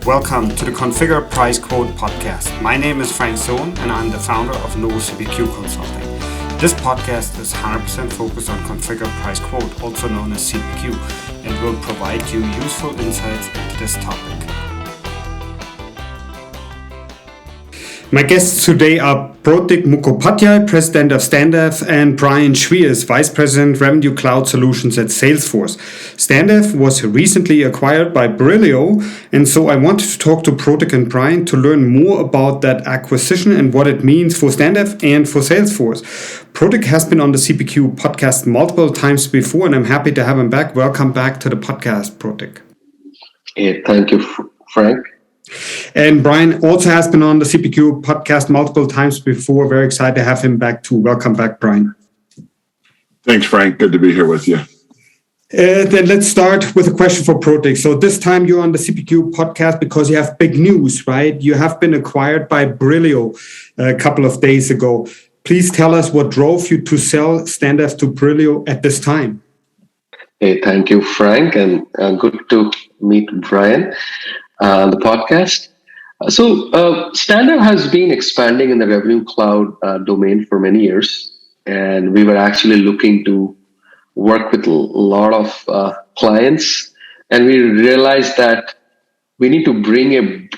Welcome to the Configure Price Quote podcast. My name is Frank Sohn and I'm the founder of No CPQ Consulting. This podcast is 100% focused on Configure Price Quote, also known as CPQ, and will provide you useful insights into this topic. My guests today are Protik Mukhopadhyay, President of Standav, and Brion Schweers, Vice President Revenue Cloud Solutions at Salesforce. Standav was recently acquired by Brillio, and so I wanted to talk to Protik and Brion to learn more about that acquisition and what it means for Standav and for Salesforce. Protik has been on the CPQ podcast multiple times before, and I'm happy to have him back. Welcome back to the podcast, Protik. Yeah, thank you, Frank. And Brion also has been on the CPQ podcast multiple times before. Very excited to have him back too. Welcome back, Brion. Thanks, Frank. Good to be here with you. Then let's start with a question for Protik. So this time you're on the CPQ podcast because you have big news, right? You have been acquired by Brillio a couple of days ago. Please tell us what drove you to sell Standav to Brillio at this time. Hey, thank you, Frank, and good to meet Brion on the podcast. So Standav has been expanding in the Revenue Cloud domain for many years, and we were actually looking to work with a lot of clients, and we realized that we need to bring a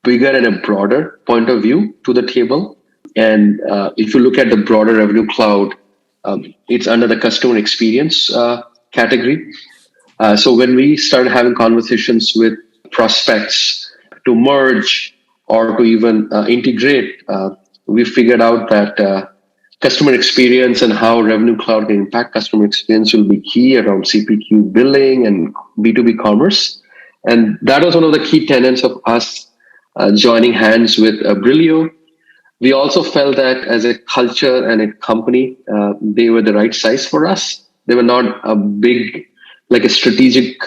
bigger and a broader point of view to the table. And if you look at the broader Revenue Cloud, it's under the customer experience category. So when we started having conversations with prospects to merge or to even integrate, we figured out that customer experience and how Revenue Cloud can impact customer experience will be key around CPQ billing and B2B commerce. And that was one of the key tenets of us joining hands with Brillio. We also felt that as a culture and a company, they were the right size for us. They were not a big, like a strategic,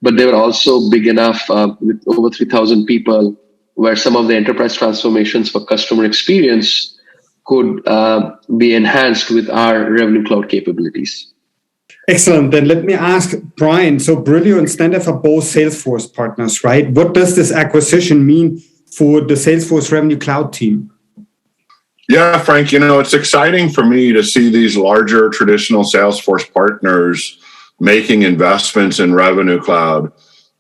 but they were also big enough with over 3,000 people where some of the enterprise transformations for customer experience could be enhanced with our Revenue Cloud capabilities. Excellent. Then let me ask Brion. So Brillio and Standav are both Salesforce partners, right? What does this acquisition mean for the Salesforce Revenue Cloud team? Yeah, Frank, it's exciting for me to see these larger traditional Salesforce partners making investments in Revenue Cloud.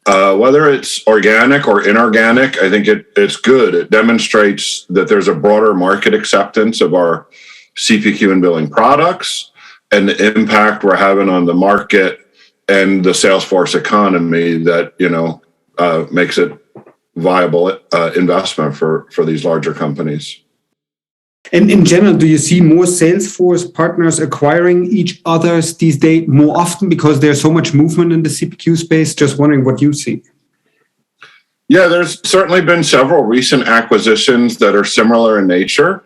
Whether it's organic or inorganic, I think it's good. It demonstrates that there's a broader market acceptance of our CPQ and billing products and the impact we're having on the market and the Salesforce economy that, makes it viable investment for these larger companies. And in general, do you see more Salesforce partners acquiring each other these days more often because there's so much movement in the CPQ space? Just wondering what you see. Yeah, there's certainly been several recent acquisitions that are similar in nature,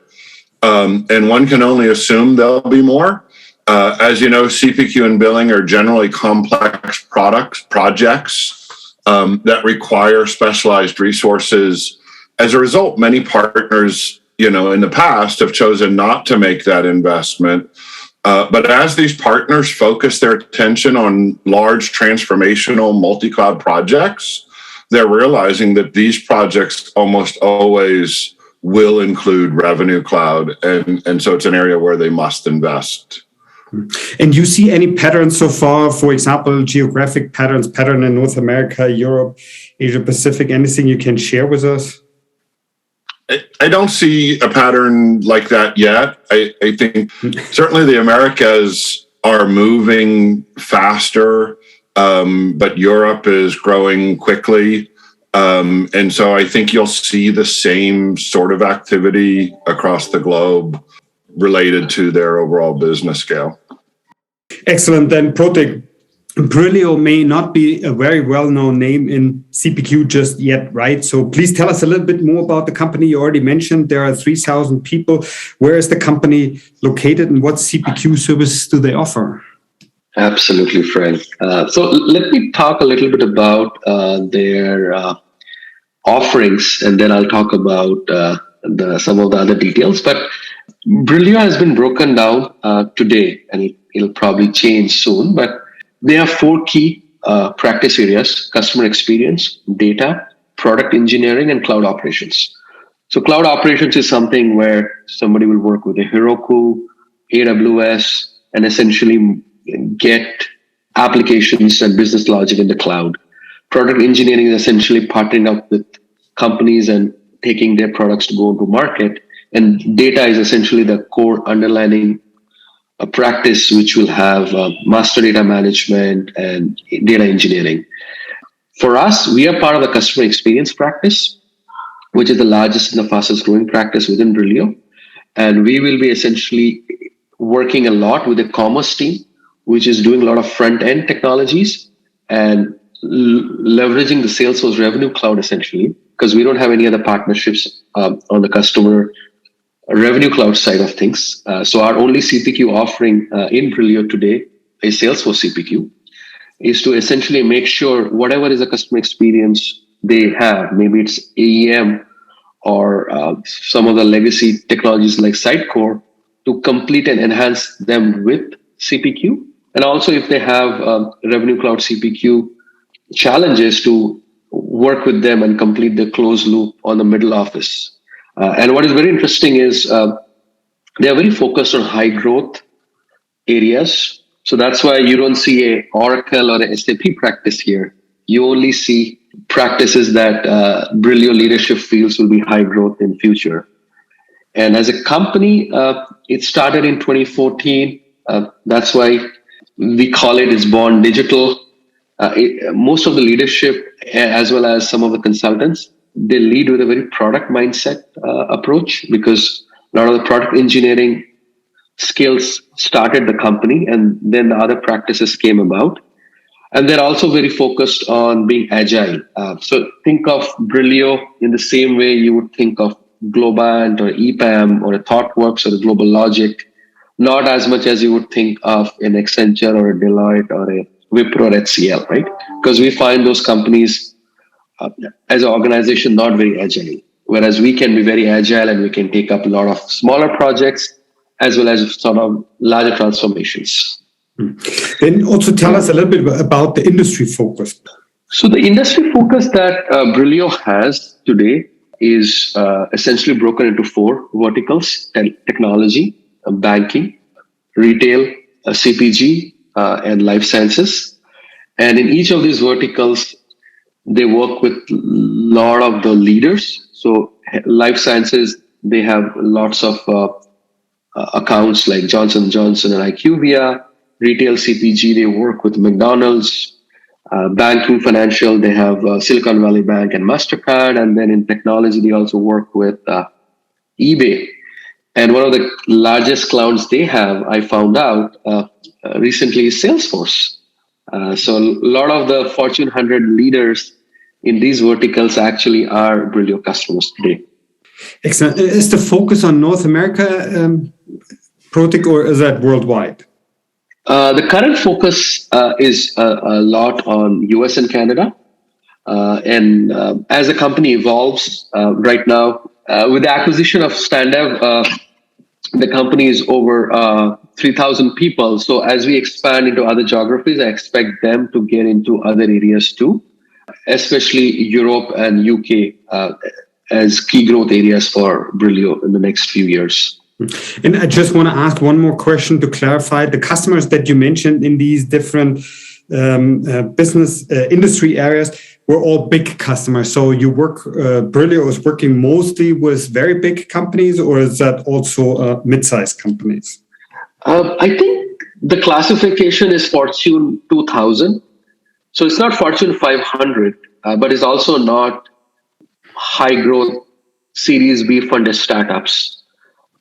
and one can only assume there'll be more. As you know, CPQ and billing are generally complex projects that require specialized resources. As a result, many partners in the past have chosen not to make that investment. But as these partners focus their attention on large transformational multi-cloud projects, they're realizing that these projects almost always will include Revenue Cloud. And so it's an area where they must invest. And you see any patterns so far, for example, geographic pattern in North America, Europe, Asia Pacific, anything you can share with us? I don't see a pattern like that yet. I think certainly the Americas are moving faster, but Europe is growing quickly. And so I think you'll see the same sort of activity across the globe related to their overall business scale. Excellent. Then Protik, Brillio may not be a very well-known name in CPQ just yet, right? So please tell us a little bit more about the company. You already mentioned there are 3,000 people. Where is the company located and what CPQ services do they offer? Absolutely, Frank. So let me talk a little bit about their offerings, and then I'll talk about some of the other details. But Brillio has been broken down today, and it'll probably change soon, but they have four key practice areas: customer experience, data, product engineering and cloud operations. So cloud operations is something where somebody will work with a Heroku, AWS, and essentially get applications and business logic in the cloud. Product engineering is essentially partnering up with companies and taking their products to go into market. And data is essentially the core underlining practice, which will have master data management and data engineering. For us, we are part of the customer experience practice, which is the largest and the fastest growing practice within Brillio. And we will be essentially working a lot with the commerce team, which is doing a lot of front end technologies and leveraging the Salesforce Revenue Cloud essentially, because we don't have any other partnerships on the customer Revenue Cloud side of things. So our only CPQ offering in Brillio today is Salesforce CPQ, is to essentially make sure whatever is a customer experience they have, maybe it's AEM or some of the legacy technologies like Sitecore, to complete and enhance them with CPQ. And also if they have Revenue Cloud CPQ challenges, to work with them and complete the closed loop on the middle office. And what is very interesting is they are very focused on high growth areas. So that's why you don't see a Oracle or a SAP practice here. You only see practices that Brillio leadership feels will be high growth in future. And as a company, it started in 2014. That's why we call it is born digital. Most of the leadership, as well as some of the consultants, they lead with a very product mindset approach, because a lot of the product engineering skills started the company and then the other practices came about. And they're also very focused on being agile. So think of Brillio in the same way you would think of Globant or EPAM or a ThoughtWorks or a Global Logic, not as much as you would think of an Accenture or a Deloitte or a Wipro or HCL, right? Because we find those companies as an organization not very agile, whereas we can be very agile and we can take up a lot of smaller projects as well as sort of larger transformations. Then also tell us a little bit about the industry focus. So the industry focus that Brillio has today is essentially broken into four verticals: technology, banking, retail, CPG, and life sciences. And in each of these verticals, they work with a lot of the leaders. So life sciences, they have lots of accounts like Johnson & Johnson and IQVIA. Retail CPG, they work with McDonald's. Banking, financial, they have Silicon Valley Bank and MasterCard. And then in technology, they also work with eBay. And one of the largest clouds they have, I found out recently, is Salesforce. So a lot of the Fortune 100 leaders in these verticals actually are Brillio customers today. Excellent. Is the focus on North America, Protik, or is that worldwide? The current focus is a lot on US and Canada. And as the company evolves right now, with the acquisition of Standav, the company is over 3,000 people. So as we expand into other geographies, I expect them to get into other areas too, especially Europe and UK as key growth areas for Brillio in the next few years. And I just want to ask one more question to clarify. The customers that you mentioned in these different business industry areas were all big customers. So you work, Brillio is working mostly with very big companies, or is that also mid-sized companies? I think the classification is Fortune 2000. So it's not Fortune 500, but it's also not high growth Series B funded startups.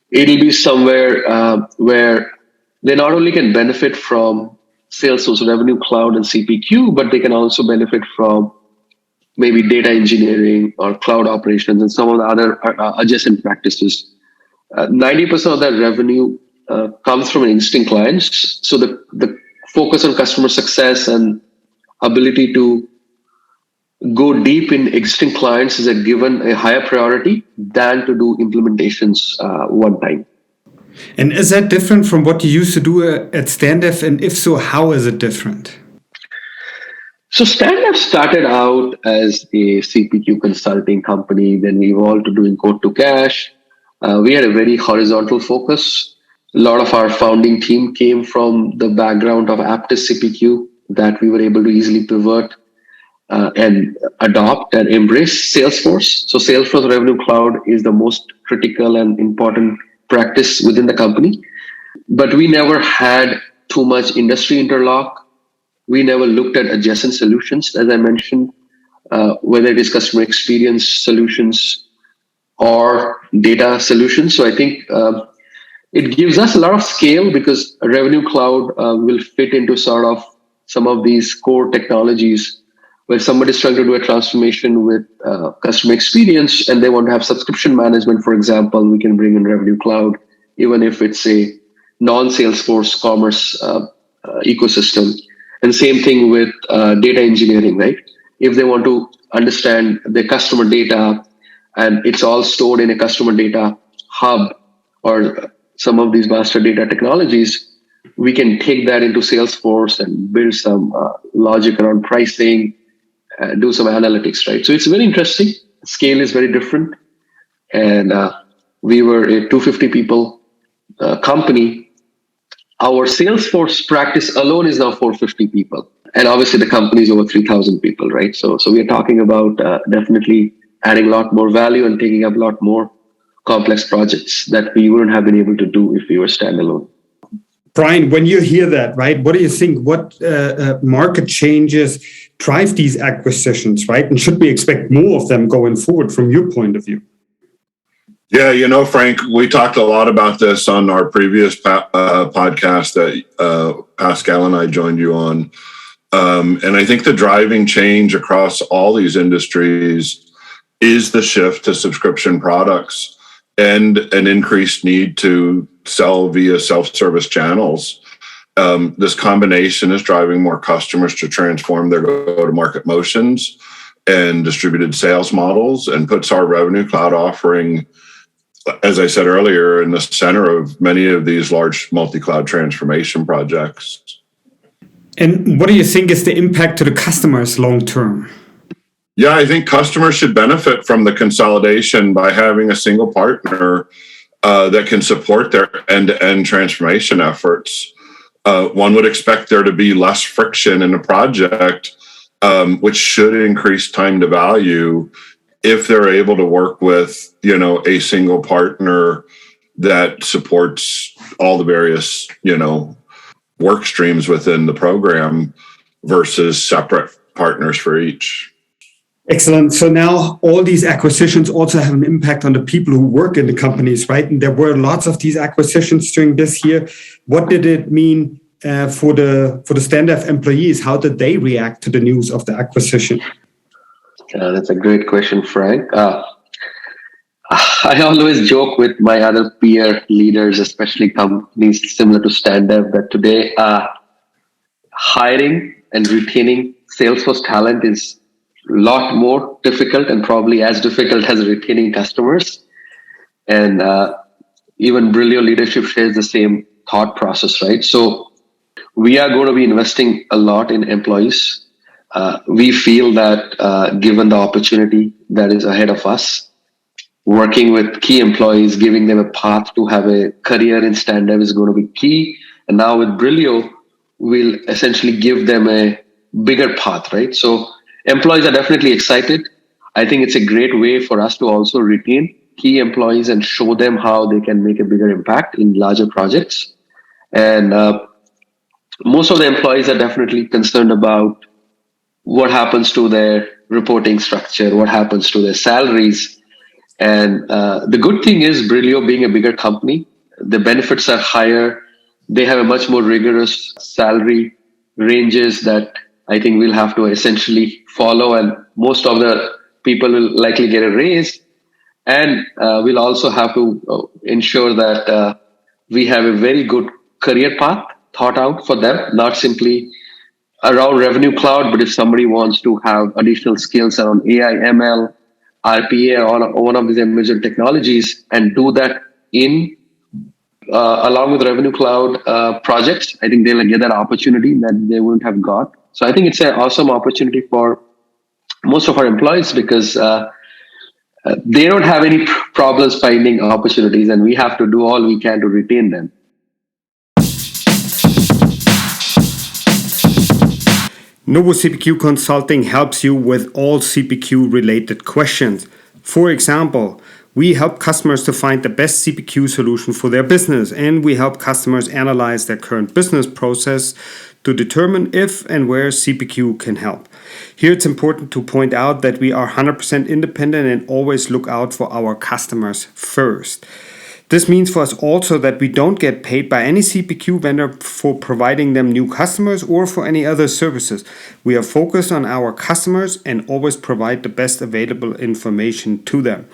It'll be somewhere where they not only can benefit from Salesforce Revenue Cloud and CPQ, but they can also benefit from maybe data engineering or cloud operations and some of the other adjacent practices. 90% of that revenue comes from existing clients. So the focus on customer success and ability to go deep in existing clients is given a higher priority than to do implementations one time. And is that different from what you used to do at Standav? And if so, how is it different? So Standav started out as a CPQ consulting company. Then we evolved to doing code to cash. We had a very horizontal focus. A lot of our founding team came from the background of Aptus CPQ that we were able to easily pivot and adopt and embrace Salesforce. So Salesforce Revenue Cloud is the most critical and important practice within the company. But we never had too much industry interlock. We never looked at adjacent solutions, as I mentioned, whether it is customer experience solutions or data solutions. So I think it gives us a lot of scale because Revenue Cloud will fit into sort of some of these core technologies where somebody's trying to do a transformation with customer experience and they want to have subscription management, for example, we can bring in Revenue Cloud, even if it's a non-Salesforce commerce ecosystem. And same thing with data engineering, right? If they want to understand the customer data and it's all stored in a customer data hub or some of these master data technologies, we can take that into Salesforce and build some logic around pricing, do some analytics, right? So it's very interesting. Scale is very different. And we were a 250 people company. Our Salesforce practice alone is now 450 people. And obviously the company is over 3,000 people, right? So we are talking about definitely adding a lot more value and taking up a lot more complex projects that we wouldn't have been able to do if we were standalone. Brion, when you hear that, right, what do you think? What market changes drive these acquisitions, right? And should we expect more of them going forward from your point of view? Yeah, Frank, we talked a lot about this on our previous podcast that Pascal and I joined you on. And I think the driving change across all these industries is the shift to subscription products and an increased need to sell via self-service channels. This combination is driving more customers to transform their go-to-market motions and distributed sales models and puts our Revenue Cloud offering, as I said earlier, in the center of many of these large multi-cloud transformation projects. And what do you think is the impact to the customers long term? Yeah, I think customers should benefit from the consolidation by having a single partner that can support their end-to-end transformation efforts. One would expect there to be less friction in a project, which should increase time to value if they're able to work with, a single partner that supports all the various, work streams within the program versus separate partners for each. Excellent. So now all these acquisitions also have an impact on the people who work in the companies, right? And there were lots of these acquisitions during this year. What did it mean for the Standav employees? How did they react to the news of the acquisition? That's a great question, Frank. I always joke with my other peer leaders, especially companies similar to Standav, that today hiring and retaining Salesforce talent is a lot more difficult and probably as difficult as retaining customers. And even Brillio leadership shares the same thought process, right? So we are going to be investing a lot in employees. We feel that given the opportunity that is ahead of us, working with key employees, giving them a path to have a career in Standav is going to be key. And now with Brillio, we'll essentially give them a bigger path, right? So employees are definitely excited. I think it's a great way for us to also retain key employees and show them how they can make a bigger impact in larger projects. And most of the employees are definitely concerned about what happens to their reporting structure, what happens to their salaries. And the good thing is Brillio being a bigger company, the benefits are higher. They have a much more rigorous salary ranges that I think we'll have to essentially follow. And most of the people will likely get a raise. And we'll also have to ensure that we have a very good career path thought out for them, not simply around Revenue Cloud, but if somebody wants to have additional skills around AI, ML, RPA, or one of these emerging technologies, and do that along with Revenue Cloud projects, I think they'll get that opportunity that they wouldn't have got So I think it's an awesome opportunity for most of our employees because they don't have any problems finding opportunities, and we have to do all we can to retain them. Novo CPQ Consulting helps you with all CPQ related questions. For example, we help customers to find the best CPQ solution for their business, and we help customers analyze their current business process to determine if and where CPQ can help. Here it's important to point out that we are 100% independent and always look out for our customers first. This means for us also that we don't get paid by any CPQ vendor for providing them new customers or for any other services. We are focused on our customers and always provide the best available information to them.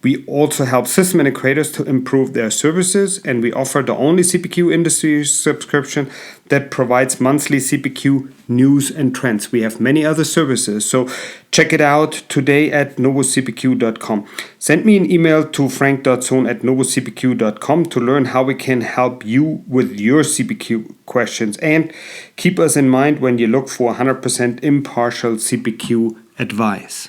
We also help system integrators to improve their services, and we offer the only CPQ industry subscription that provides monthly CPQ news and trends. We have many other services, so check it out today at novocpq.com. Send me an email to frank.sohn@novocpq.com to learn how we can help you with your CPQ questions, and keep us in mind when you look for 100% impartial CPQ advice.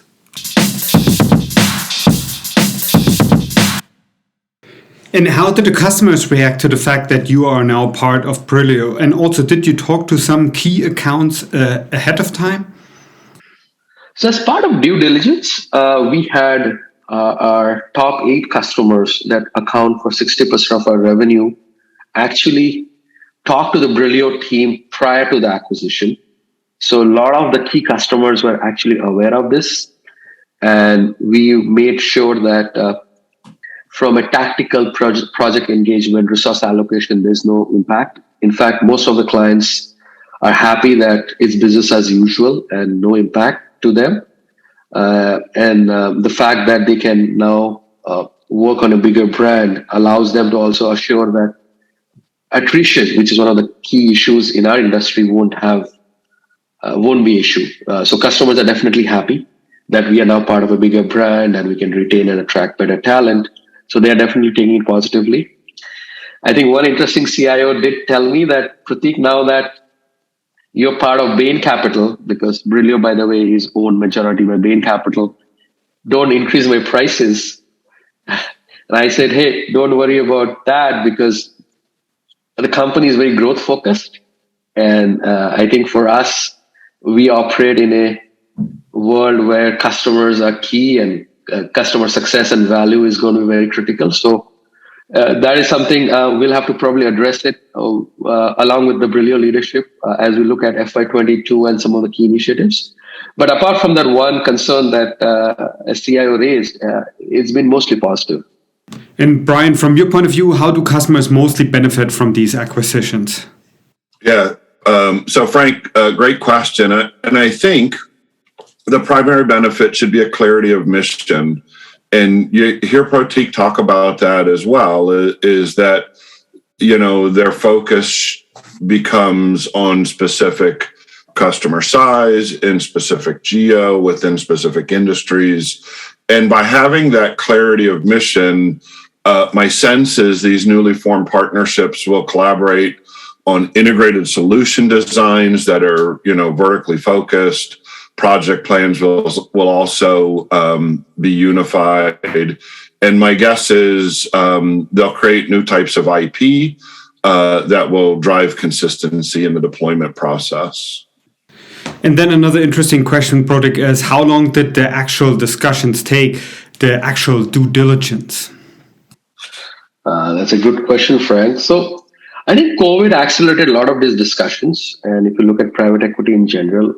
And how did the customers react to the fact that you are now part of Brillio? And also, did you talk to some key accounts ahead of time? So as part of due diligence, we had our top 8 customers that account for 60% of our revenue actually talk to the Brillio team prior to the acquisition. So a lot of the key customers were actually aware of this. And we made sure that from a tactical project engagement, resource allocation, there's no impact. In fact, most of the clients are happy that it's business as usual and no impact to them. The fact that they can now work on a bigger brand allows them to also assure that attrition, which is one of the key issues in our industry, won't be issue. So customers are definitely happy that we are now part of a bigger brand and we can retain and attract better talent. So they are definitely taking it positively. I think one interesting CIO did tell me that, Protik, now that you're part of Bain Capital, because Brillio, by the way, is owned majority by Bain Capital, don't increase my prices. And I said, hey, don't worry about that because the company is very growth focused. And I think for us, we operate in a world where customers are key and customer success and value is going to be very critical. So that is something we'll have to probably address it along with the Brillio leadership as we look at FY22 and some of the key initiatives. But apart from that one concern that a CIO raised, it's been mostly positive. And Brian, from your point of view, how do customers mostly benefit from these acquisitions? Yeah. So Frank, great question. And I think the primary benefit should be a clarity of mission. And you hear Protik talk about that as well, is that, their focus becomes on specific customer size in specific geo within specific industries. And by having that clarity of mission, my sense is these newly formed partnerships will collaborate on integrated solution designs that are, vertically focused. Project plans will also be unified. And my guess is they'll create new types of IP that will drive consistency in the deployment process. And then another interesting question, Protik, is how long did the actual discussions take, the actual due diligence? That's a good question, Frank. So I think COVID accelerated a lot of these discussions. And if you look at private equity in general,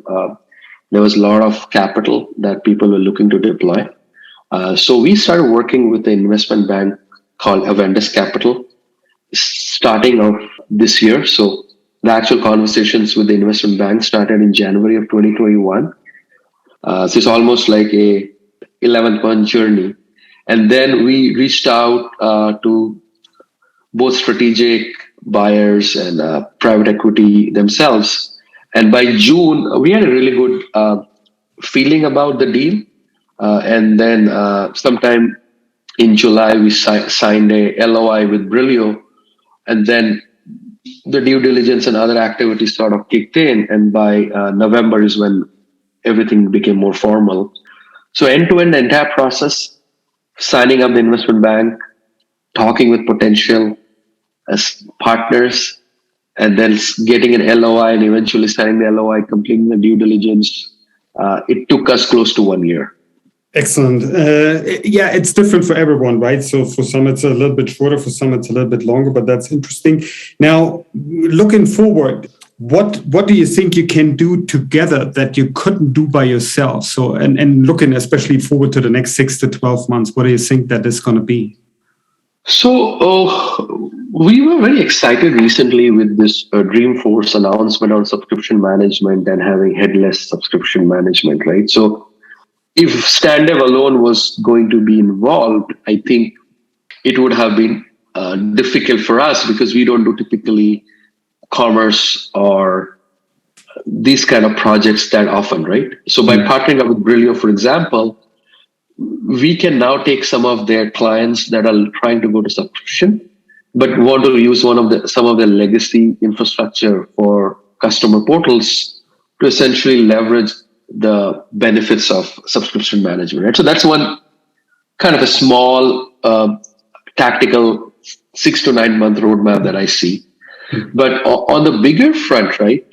there was a lot of capital that people were looking to deploy. So we started working with the investment bank called Avendus Capital starting of this year. So the actual conversations with the investment bank started in January of 2021. So it's almost like a 11-month journey. And then we reached out to both strategic buyers and private equity themselves. And by June, we had a really good feeling about the deal. And then sometime in July, we signed a LOI with Brillio. And then the due diligence and other activities sort of kicked in, and by November is when everything became more formal. So end-to-end, the entire process, signing up the investment bank, talking with potential as partners, and then getting an LOI and eventually signing the LOI, completing the due diligence. It took us close to 1 year. Excellent. Yeah, it's different for everyone, right? So for some, it's a little bit shorter, for some, it's a little bit longer, but that's interesting. Now, looking forward, what do you think you can do together that you couldn't do by yourself? So, and looking especially forward to the next 6 to 12 months, what do you think that is going to be? So we were very excited recently with this Dreamforce announcement on subscription management and having headless subscription management, right? So if Standav alone was going to be involved, I think it would have been difficult for us because we don't do typically commerce or these kind of projects that often, right? So by partnering up with Brillio, for example, we can now take some of their clients that are trying to go to subscription, but want to use some of the legacy infrastructure for customer portals to essentially leverage the benefits of subscription management, right? So that's one kind of a small tactical 6 to 9 month roadmap that I see. But on the bigger front, right,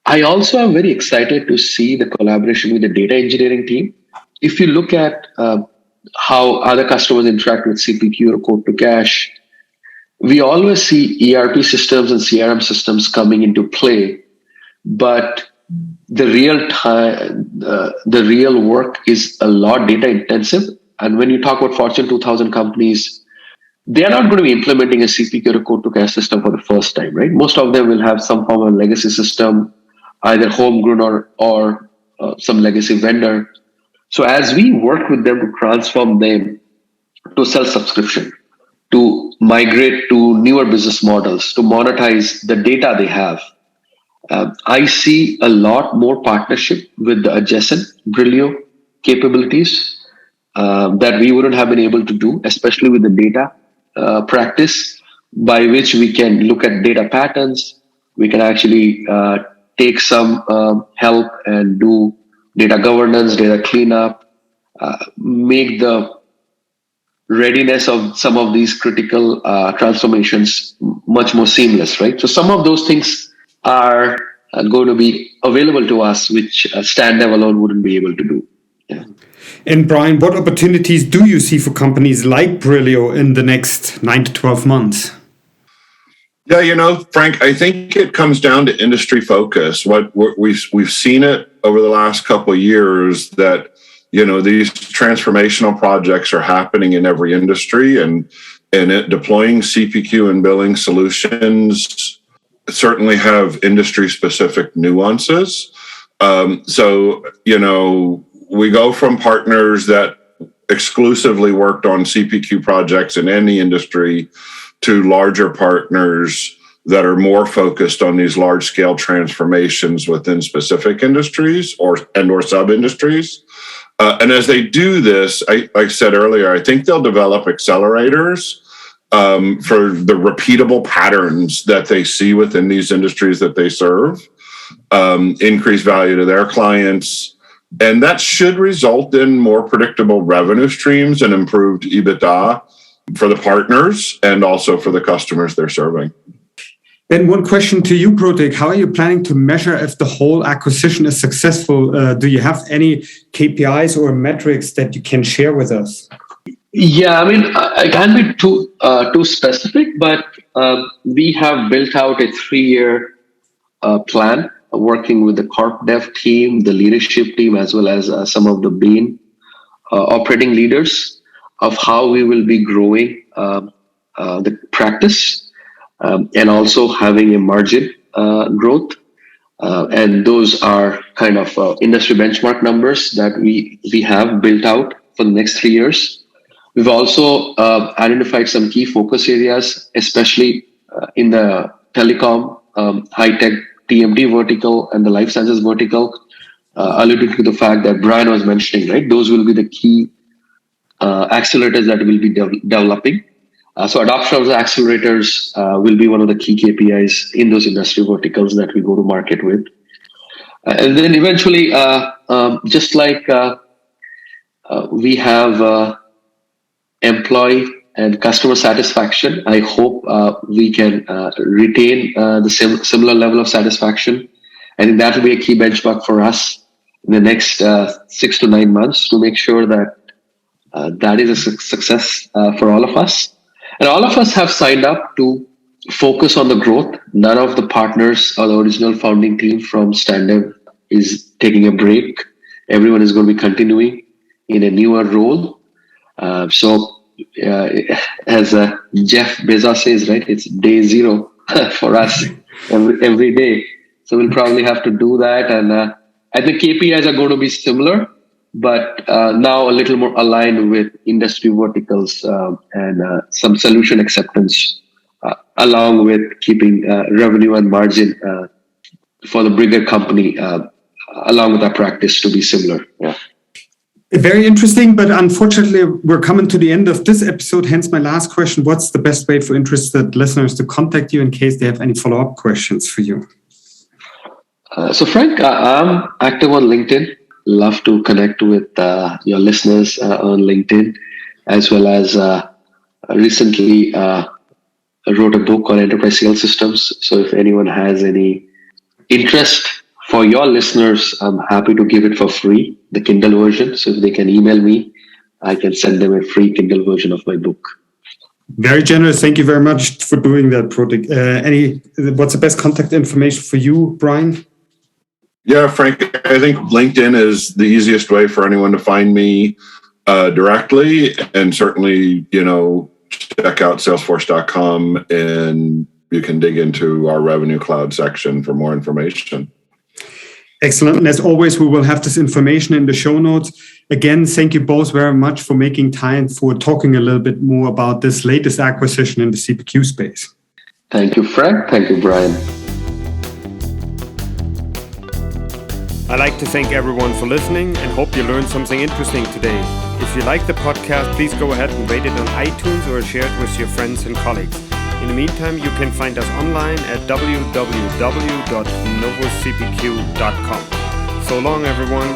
I also am very excited to see the collaboration with the data engineering team. If you look at how other customers interact with CPQ or quote to cash, we always see ERP systems and CRM systems coming into play, but the real work is a lot data intensive. And when you talk about Fortune 2000 companies, they are not going to be implementing a CPQ or quote to cash system for the first time, right? Most of them will have some form of legacy system, either homegrown or some legacy vendor. So as we work with them to transform them to self-subscription, to migrate to newer business models, to monetize the data they have, I see a lot more partnership with the adjacent Brillio capabilities that we wouldn't have been able to do, especially with the data practice, by which we can look at data patterns. We can actually take some help and do data governance, data cleanup, make the readiness of some of these critical transformations much more seamless, right? So some of those things are going to be available to us, which Standav alone wouldn't be able to do. Yeah. And Brion, what opportunities do you see for companies like Brillio in the next 9 to 12 months? Yeah, Frank, I think it comes down to industry focus. What we've seen it over the last couple of years that these transformational projects are happening in every industry, and deploying CPQ and billing solutions certainly have industry specific nuances. So we go from partners that exclusively worked on CPQ projects in any industry to larger partners that are more focused on these large scale transformations within specific industries or sub industries. And as they do this, like I said earlier, I think they'll develop accelerators for the repeatable patterns that they see within these industries that they serve, increase value to their clients. And that should result in more predictable revenue streams and improved EBITDA for the partners and also for the customers they're serving. Then one question to you, Protik. How are you planning to measure if the whole acquisition is successful? Do you have any KPIs or metrics that you can share with us? Yeah, I mean, I can't be too specific, but we have built out a 3-year plan, working with the corp dev team, the leadership team, as well as some of the Brion operating leaders, of how we will be growing the practice. And also having a margin growth. And those are kind of industry benchmark numbers that we have built out for the next 3 years. We've also identified some key focus areas, especially in the telecom, high-tech TMT vertical and the life sciences vertical, alluding to the fact that Brion was mentioning, right? Those will be the key accelerators that we'll be developing. So adoption of the accelerators will be one of the key KPIs in those industry verticals that we go to market with. And then eventually, just like we have employee and customer satisfaction, I hope we can retain the similar level of satisfaction. I think that will be a key benchmark for us in the next 6 to 9 months to make sure that that is a success for all of us. And all of us have signed up to focus on the growth. None of the partners or the original founding team from Standav is taking a break. Everyone is going to be continuing in a newer role. So as Jeff Bezos says, right, it's day zero for us every day. So we'll probably have to do that. And I think KPIs are going to be similar, but now a little more aligned with industry verticals and some solution acceptance, along with keeping revenue and margin for the bigger company, along with our practice to be similar. Yeah. Very interesting, but unfortunately, we're coming to the end of this episode. Hence, my last question: what's the best way for interested listeners to contact you in case they have any follow-up questions for you? So, Frank, I'm active on LinkedIn. Love to connect with your listeners on LinkedIn, as well as recently wrote a book on enterprise sales systems. So if anyone has any interest for your listeners, I'm happy to give it for free, the Kindle version. So if they can email me, I can send them a free Kindle version of my book. Very generous. Thank you very much for doing that, Protik. What's the best contact information for you, Brion? Yeah, Frank, I think LinkedIn is the easiest way for anyone to find me directly. And certainly, check out salesforce.com and you can dig into our Revenue Cloud section for more information. Excellent. And as always, we will have this information in the show notes. Again, thank you both very much for making time for talking a little bit more about this latest acquisition in the CPQ space. Thank you, Frank. Thank you, Brion. I'd like to thank everyone for listening and hope you learned something interesting today. If you like the podcast, please go ahead and rate it on iTunes or share it with your friends and colleagues. In the meantime, you can find us online at www.novocpq.com. So long, everyone.